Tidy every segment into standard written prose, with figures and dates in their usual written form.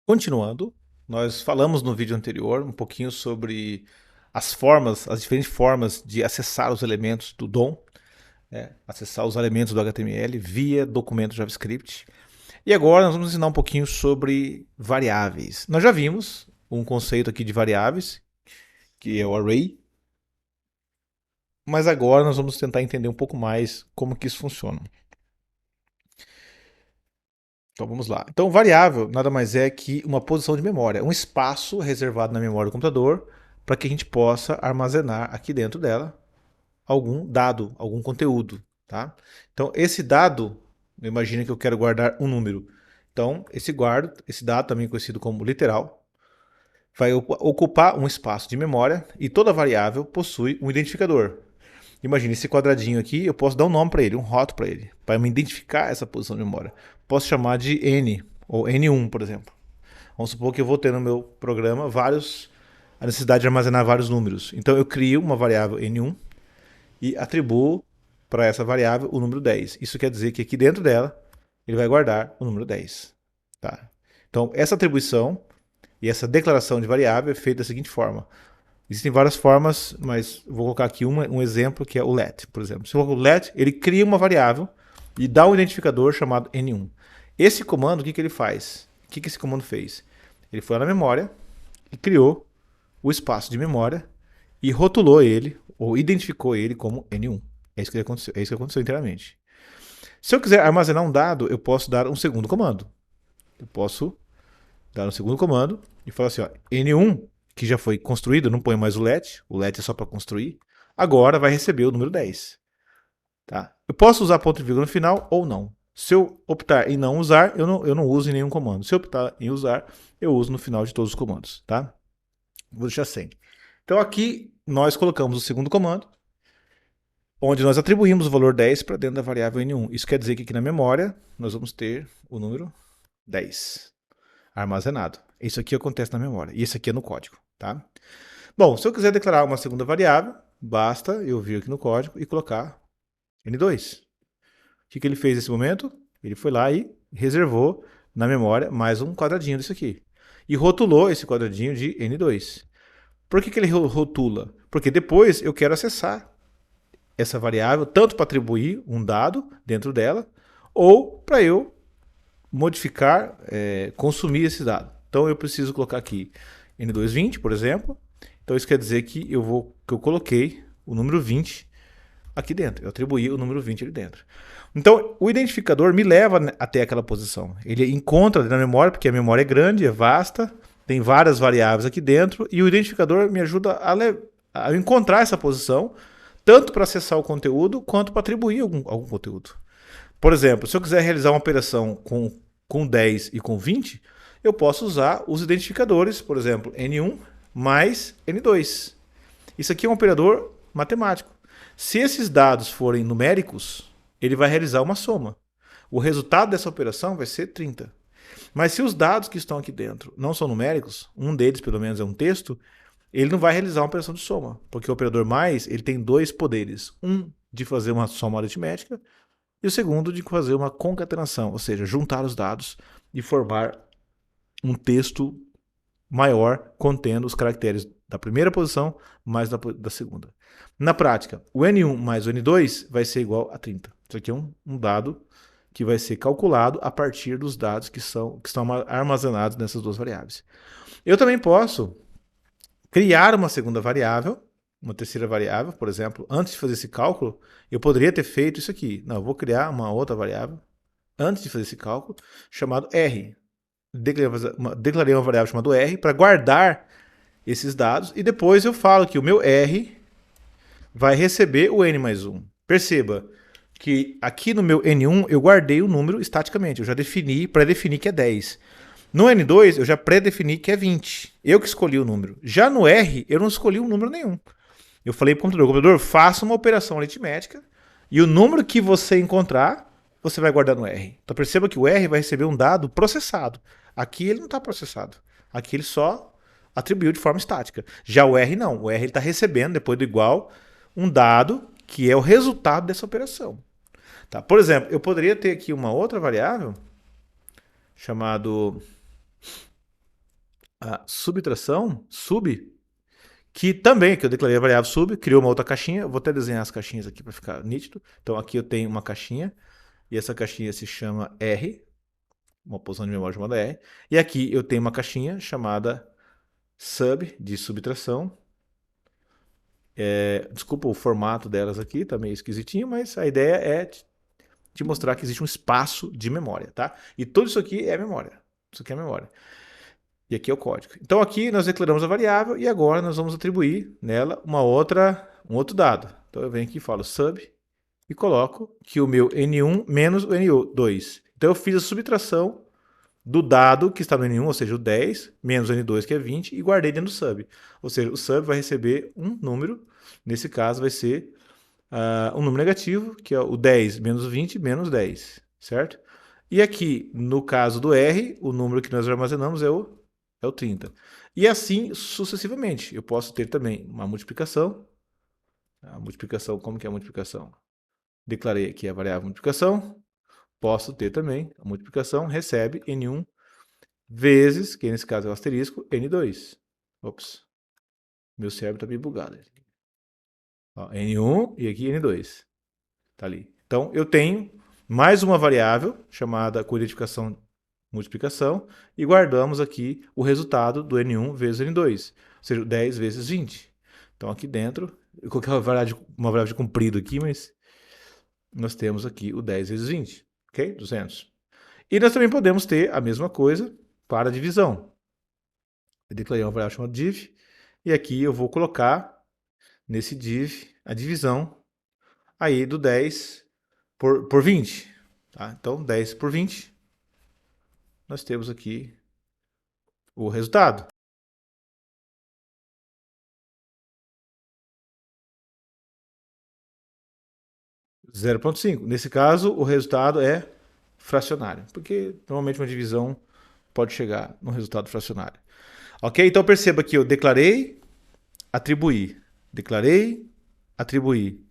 Continuando, nós falamos no vídeo anterior um pouquinho sobre as diferentes formas de acessar os elementos do DOM, acessar os elementos do HTML via documento JavaScript. E agora nós vamos ensinar um pouquinho sobre variáveis. Nós já vimos um conceito aqui de variáveis, que é o array, mas agora nós vamos tentar entender um pouco mais como que isso funciona. Então vamos lá. Então, variável nada mais é que uma posição de memória, um espaço reservado na memória do computador para que a gente possa armazenar aqui dentro dela algum dado, algum conteúdo. Tá? Então, esse dado, imagina que eu quero guardar um número. Então, esse dado, também conhecido como literal, vai ocupar um espaço de memória e toda variável possui um identificador. Imagine esse quadradinho aqui, eu posso dar um nome para ele, um rótulo para ele, para me identificar essa posição de memória. Posso chamar de N, ou N1, por exemplo. Vamos supor que eu vou ter no meu programa a necessidade de armazenar vários números. Então eu crio uma variável N1 e atribuo para essa variável o número 10. Isso quer dizer que aqui dentro dela ele vai guardar o número 10. Tá? Então essa atribuição e essa declaração de variável é feita da seguinte forma. Existem várias formas, mas vou colocar aqui um exemplo que é o let, por exemplo. Se eu colocar o let, ele cria uma variável e dá um identificador chamado N1. Esse comando, o que ele faz? O que esse comando fez? Ele foi lá na memória e criou o espaço de memória e rotulou ele, ou identificou ele como N1. É isso que aconteceu, inteiramente. Se eu quiser armazenar um dado, eu posso dar um segundo comando. Eu posso dar um segundo comando e falar assim, ó, N1, que já foi construído, não põe mais o let é só para construir, agora vai receber o número 10. Tá? Eu posso usar ponto e vírgula no final ou não. Se eu optar em não usar, eu não uso em nenhum comando. Se eu optar em usar, eu uso no final de todos os comandos. Tá? Vou deixar sem. Então aqui nós colocamos o segundo comando, onde nós atribuímos o valor 10 para dentro da variável N1. Isso quer dizer que aqui na memória nós vamos ter o número 10 armazenado. Isso aqui acontece na memória. E isso aqui é no código. Tá? Bom, se eu quiser declarar uma segunda variável, basta eu vir aqui no código e colocar N2. O que ele fez nesse momento? Ele foi lá e reservou na memória mais um quadradinho disso aqui. E rotulou esse quadradinho de N2. Por que ele rotula? Porque depois eu quero acessar essa variável, tanto para atribuir um dado dentro dela, ou para eu modificar, consumir esse dado. Então eu preciso colocar aqui N220, por exemplo. Então isso quer dizer que eu coloquei o número 20 aqui dentro. Eu atribuí o número 20 ali dentro. Então o identificador me leva até aquela posição. Ele encontra na memória, porque a memória é grande, é vasta, tem várias variáveis aqui dentro, e o identificador me ajuda a encontrar essa posição, tanto para acessar o conteúdo, quanto para atribuir algum conteúdo. Por exemplo, se eu quiser realizar uma operação com 10 e com 20, eu posso usar os identificadores, por exemplo, N1 mais N2. Isso aqui é um operador matemático. Se esses dados forem numéricos, ele vai realizar uma soma. O resultado dessa operação vai ser 30. Mas se os dados que estão aqui dentro não são numéricos, um deles pelo menos é um texto, ele não vai realizar uma operação de soma, porque o operador mais ele tem dois poderes. Um de fazer uma soma aritmética e o segundo de fazer uma concatenação, ou seja, juntar os dados e formar um texto maior contendo os caracteres da primeira posição mais da segunda. Na prática, o N1 mais o N2 vai ser igual a 30. Isso aqui é um dado que vai ser calculado a partir dos dados que estão armazenados nessas duas variáveis. Eu também posso criar uma segunda variável, uma terceira variável, por exemplo. Antes de fazer esse cálculo, eu poderia ter feito isso aqui. Não, eu vou criar uma outra variável antes de fazer esse cálculo, chamado R. Declarei uma variável chamada R para guardar esses dados e depois eu falo que o meu R vai receber o N mais 1. Perceba que aqui no meu N1 eu guardei o número estaticamente, eu já pré-defini que é 10. No N2 eu já pré-defini que é 20. Eu que escolhi o número. Já no R eu não escolhi um número nenhum. Eu falei para o computador, faça uma operação aritmética e o número que você encontrar, você vai guardar no R. Então perceba que o R vai receber um dado processado. Aqui ele não está processado. Aqui ele só atribuiu de forma estática. Já o R não. O R está recebendo, depois do igual, um dado que é o resultado dessa operação. Tá? Por exemplo, eu poderia ter aqui uma outra variável chamado a subtração, que também, que eu declarei a variável sub, criou uma outra caixinha. Eu vou até desenhar as caixinhas aqui para ficar nítido. Então aqui eu tenho uma caixinha, e essa caixinha se chama R, uma posição de memória chamada R. E aqui eu tenho uma caixinha chamada sub, de subtração. Desculpa o formato delas aqui, tá meio esquisitinho, mas a ideia é te mostrar que existe um espaço de memória, tá? E tudo isso aqui é memória. Isso aqui é memória. E aqui é o código. Então aqui nós declaramos a variável e agora nós vamos atribuir nela um outro dado. Então eu venho aqui e falo sub e coloco que o meu N1 menos o N2. Então eu fiz a subtração do dado que está no N1, ou seja, o 10, menos o N2, que é 20, e guardei dentro do sub. Ou seja, o sub vai receber um número, nesse caso vai ser um número negativo, que é o 10 menos 20 menos 10, certo? E aqui, no caso do R, o número que nós armazenamos é o 30. E assim sucessivamente. Eu posso ter também uma multiplicação. A multiplicação, como que é a multiplicação? Declarei aqui a variável multiplicação. Posso ter também a multiplicação, recebe N1 vezes, que nesse caso é o asterisco, N2. Ops, meu cérebro está meio bugado. Ó, N1 e aqui N2. Tá ali. Então, eu tenho mais uma variável chamada com identificação multiplicação e guardamos aqui o resultado do N1 vezes N2, ou seja, 10 vezes 20. Então, aqui dentro, eu coloquei uma variável de comprido aqui, mas nós temos aqui o 10 vezes 20, ok? 200. E nós também podemos ter a mesma coisa para a divisão. Eu declarei uma variável chamada div, e aqui eu vou colocar nesse div a divisão aí do 10 por 20. Tá? Então, 10 por 20, nós temos aqui o resultado. 0,5. Nesse caso, o resultado é fracionário, porque normalmente uma divisão pode chegar no resultado fracionário. Ok? Então perceba que eu declarei, atribuí, declarei, atribuí,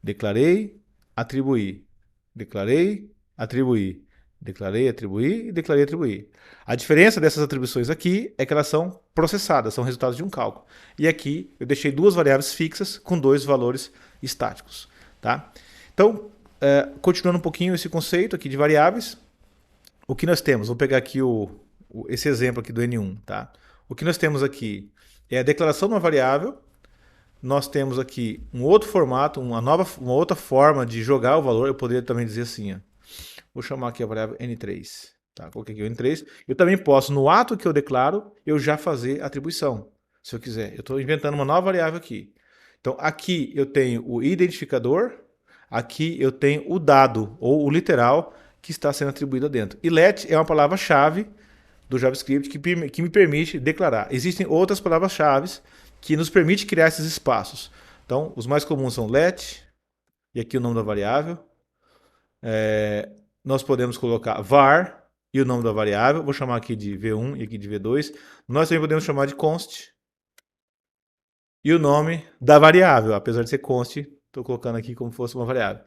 declarei, atribuí, declarei, atribuí, declarei, atribuí e declarei, atribuí. A diferença dessas atribuições aqui é que elas são processadas, são resultados de um cálculo. E aqui eu deixei duas variáveis fixas com dois valores estáticos. Tá? Então, continuando um pouquinho esse conceito aqui de variáveis, o que nós temos? Vou pegar aqui esse exemplo aqui do N1. Tá? O que nós temos aqui é a declaração de uma variável. Nós temos aqui um outro formato, uma outra forma de jogar o valor. Eu poderia também dizer assim, ó, vou chamar aqui a variável N3. Tá? Coloquei aqui o N3. Eu também posso, no ato que eu declaro, eu já fazer a atribuição, se eu quiser. Eu estou inventando uma nova variável aqui. Então, aqui eu tenho o identificador, aqui eu tenho o dado, ou o literal, que está sendo atribuído dentro. E let é uma palavra-chave do JavaScript que me permite declarar. Existem outras palavras-chave que nos permitem criar esses espaços. Então, os mais comuns são let, e aqui o nome da variável. Nós podemos colocar var e o nome da variável. Vou chamar aqui de v1 e aqui de v2. Nós também podemos chamar de const e o nome da variável. Apesar de ser const, estou colocando aqui como se fosse uma variável.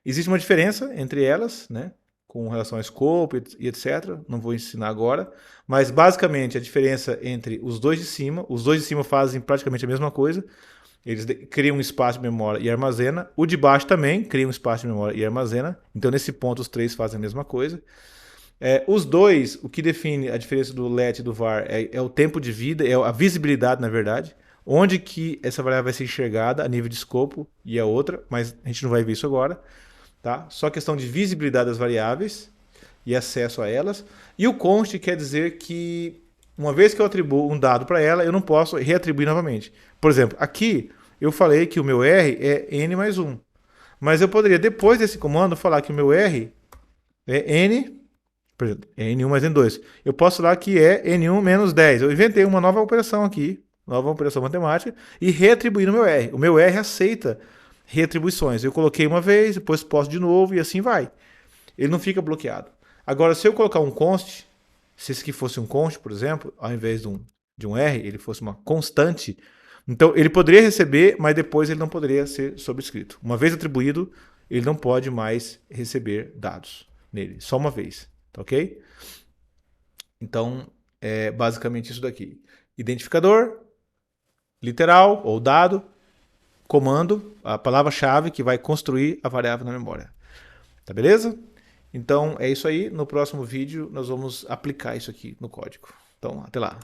Existe uma diferença entre elas, né? Com relação ao scope e etc. Não vou ensinar agora. Mas, basicamente, a diferença entre os dois de cima fazem praticamente a mesma coisa. Eles criam um espaço de memória e armazena. O de baixo também cria um espaço de memória e armazena. Então, nesse ponto, os três fazem a mesma coisa. Os dois, o que define a diferença do let e do var é o tempo de vida, é a visibilidade, na verdade. Onde que essa variável vai ser enxergada a nível de escopo e a outra, mas a gente não vai ver isso agora. Tá? Só questão de visibilidade das variáveis e acesso a elas. E o const quer dizer que uma vez que eu atribuo um dado para ela, eu não posso reatribuir novamente. Por exemplo, aqui eu falei que o meu R é n mais 1. Mas eu poderia, depois desse comando, falar que o meu R é n, por exemplo, é n1 mais n2. Eu posso falar que é n1 menos 10. Eu inventei uma nova operação aqui, nova operação matemática, e reatribuir no meu R. O meu R aceita reatribuições. Eu coloquei uma vez, depois posso de novo e assim vai. Ele não fica bloqueado. Agora, se eu colocar um const, se esse aqui fosse um const, por exemplo, ao invés de um R, ele fosse uma constante, então ele poderia receber, mas depois ele não poderia ser sobrescrito. Uma vez atribuído, ele não pode mais receber dados nele, só uma vez, tá ok? Então, é basicamente isso daqui. Identificador, literal ou dado, comando, a palavra-chave que vai construir a variável na memória. Tá beleza? Então é isso aí. No próximo vídeo nós vamos aplicar isso aqui no código. Então, até lá.